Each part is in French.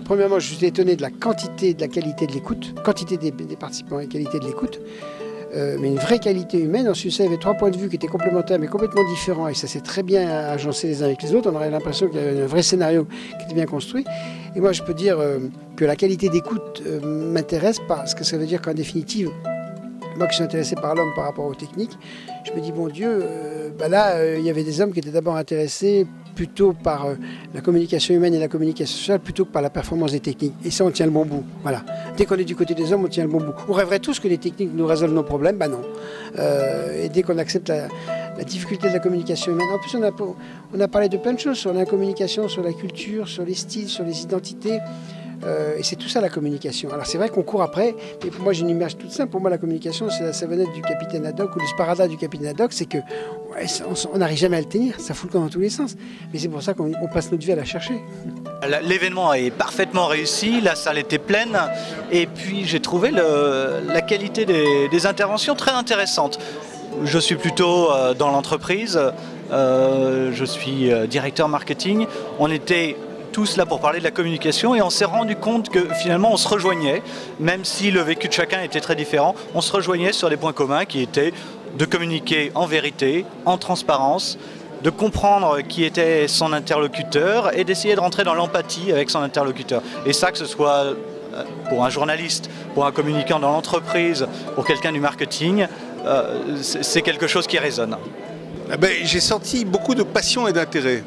Premièrement, je suis étonné de la quantité et de la qualité de l'écoute, quantité des participants et qualité de l'écoute, mais une vraie qualité humaine. Ensuite, il y avait 3 points de vue qui étaient complémentaires mais complètement différents et ça s'est très bien agencé les uns avec les autres. On aurait l'impression qu'il y avait un vrai scénario qui était bien construit. Et moi, je peux dire que la qualité d'écoute m'intéresse parce que ça veut dire qu'en définitive, moi qui suis intéressé par l'homme par rapport aux techniques, je me dis, bon Dieu, il y avait des hommes qui étaient d'abord intéressés plutôt par la communication humaine et la communication sociale plutôt que par la performance des techniques. Et ça, on tient le bon bout. Voilà. Dès qu'on est du côté des hommes, on tient le bon bout. On rêverait tous que les techniques nous résolvent nos problèmes, non. Et dès qu'on accepte la difficulté de la communication humaine, en plus on a parlé de plein de choses sur la communication, sur la culture, sur les styles, sur les identités. Et c'est tout ça la communication. Alors c'est vrai qu'on court après, mais pour moi j'ai une image toute simple. Pour moi la communication c'est la savonnette du capitaine Haddock ou le sparadrap du capitaine Haddock, c'est que on n'arrive jamais à le tenir, ça fout le camp dans tous les sens. Mais c'est pour ça qu'on passe notre vie à la chercher. L'événement est parfaitement réussi, la salle était pleine et puis j'ai trouvé la qualité des interventions très intéressante. Je suis plutôt dans l'entreprise, je suis directeur marketing, on était tous là pour parler de la communication et on s'est rendu compte que finalement on se rejoignait, même si le vécu de chacun était très différent, on se rejoignait sur les points communs qui étaient de communiquer en vérité, en transparence, de comprendre qui était son interlocuteur et d'essayer de rentrer dans l'empathie avec son interlocuteur. Et ça, que ce soit pour un journaliste, pour un communicant dans l'entreprise, pour quelqu'un du marketing, c'est quelque chose qui résonne. J'ai senti beaucoup de passion et d'intérêt.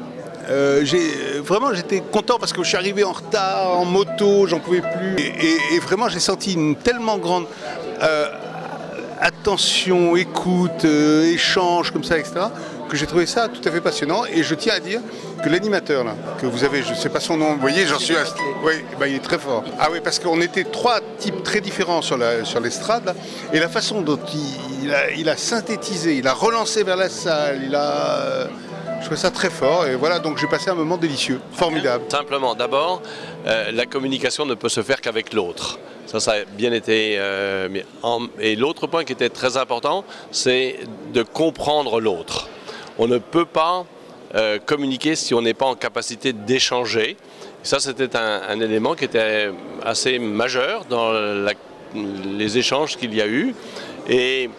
Vraiment j'étais content parce que je suis arrivé en retard, en moto, j'en pouvais plus. Et vraiment j'ai senti une tellement grande attention, écoute, échange comme ça, etc. que j'ai trouvé ça tout à fait passionnant. Et je tiens à dire que l'animateur là, que vous avez, je ne sais pas son nom, vous voyez, j'en suis... Oui, il est très fort. Ah oui, parce qu'on était 3 types très différents sur l'estrade, et la façon dont il a synthétisé, il a relancé vers la salle, je trouvais ça très fort et voilà, donc j'ai passé un moment délicieux, formidable. Simplement, d'abord, la communication ne peut se faire qu'avec l'autre. Ça a bien été... et l'autre point qui était très important, c'est de comprendre l'autre. On ne peut pas communiquer si on n'est pas en capacité d'échanger. Ça, c'était un élément qui était assez majeur dans les échanges qu'il y a eu. Et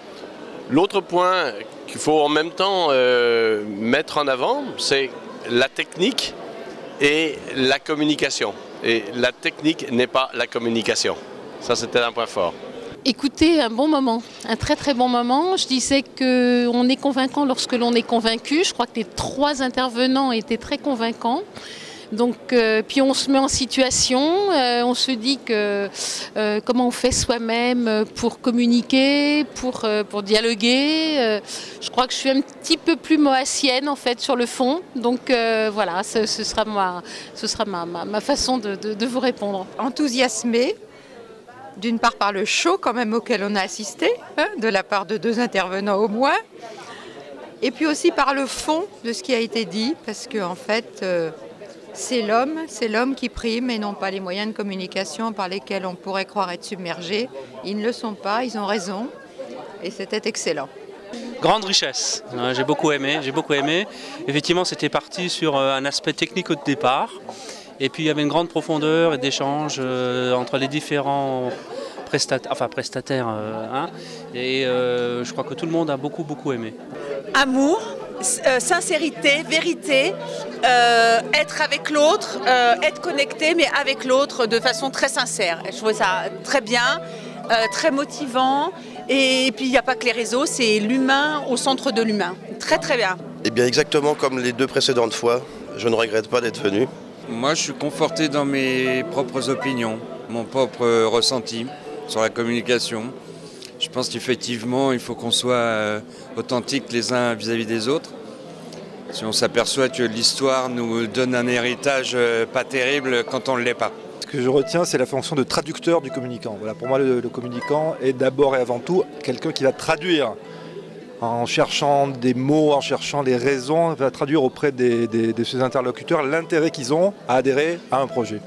l'autre point qu'il faut en même temps mettre en avant, c'est la technique et la communication. Et la technique n'est pas la communication. Ça, c'était un point fort. Écoutez, un bon moment, un très très bon moment. Je disais qu'on est convaincant lorsque l'on est convaincu. Je crois que les 3 intervenants étaient très convaincants. Donc, puis on se met en situation, on se dit que comment on fait soi-même pour communiquer, pour dialoguer. Je crois que je suis un petit peu plus moassienne en fait sur le fond. Donc voilà, ce sera ma façon de vous répondre. Enthousiasmée, d'une part par le show quand même auquel on a assisté, de la part de 2 intervenants au moins, et puis aussi par le fond de ce qui a été dit, parce qu'en fait... c'est l'homme qui prime et non pas les moyens de communication par lesquels on pourrait croire être submergé. Ils ne le sont pas, ils ont raison et c'était excellent. Grande richesse, j'ai beaucoup aimé. Effectivement, c'était parti sur un aspect technique au départ et puis il y avait une grande profondeur et d'échange entre les différents prestataires. Et je crois que tout le monde a beaucoup aimé. Amour, sincérité, vérité, être avec l'autre, être connecté mais avec l'autre de façon très sincère. Je trouvais ça très bien, très motivant et puis il n'y a pas que les réseaux, c'est l'humain au centre de l'humain. Très très bien. Eh bien exactement comme les 2 précédentes fois, je ne regrette pas d'être venu. Moi je suis conforté dans mes propres opinions, mon propre ressenti sur la communication. Je pense qu'effectivement il faut qu'on soit authentiques les uns vis-à-vis des autres. Si on s'aperçoit que l'histoire nous donne un héritage pas terrible quand on ne l'est pas. Ce que je retiens, c'est la fonction de traducteur du communicant. Voilà, pour moi, le communicant est d'abord et avant tout quelqu'un qui va traduire. En cherchant des mots, en cherchant les raisons, va traduire auprès de ses interlocuteurs l'intérêt qu'ils ont à adhérer à un projet.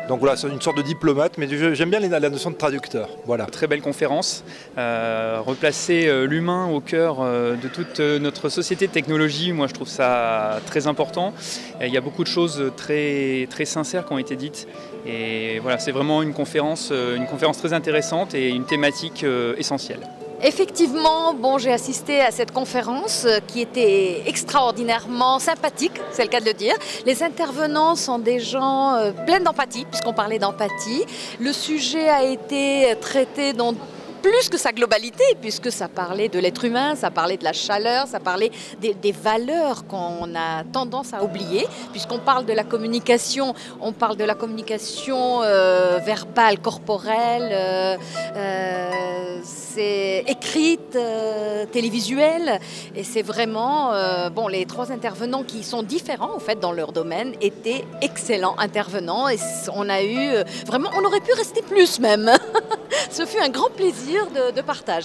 Donc voilà, c'est une sorte de diplomate, mais j'aime bien la notion de traducteur. Voilà. Très belle conférence, replacer l'humain au cœur de toute notre société de technologie, moi je trouve ça très important. Il y a beaucoup de choses très sincères qui ont été dites et voilà, c'est vraiment une conférence très intéressante et une thématique essentielle. Effectivement, bon, j'ai assisté à cette conférence qui était extraordinairement sympathique, c'est le cas de le dire. Les intervenants sont des gens pleins d'empathie, puisqu'on parlait d'empathie. Le sujet a été traité dans plus que sa globalité, puisque ça parlait de l'être humain, ça parlait de la chaleur, ça parlait des valeurs qu'on a tendance à oublier. Puisqu'on parle de la communication, on parle de la communication verbale, corporelle, c'est écrite, télévisuelle. Et c'est vraiment, bon, les 3 intervenants qui sont différents en fait dans leur domaine étaient excellents intervenants. Et on a eu, vraiment, on aurait pu rester plus même. Ce fut un grand plaisir de partage.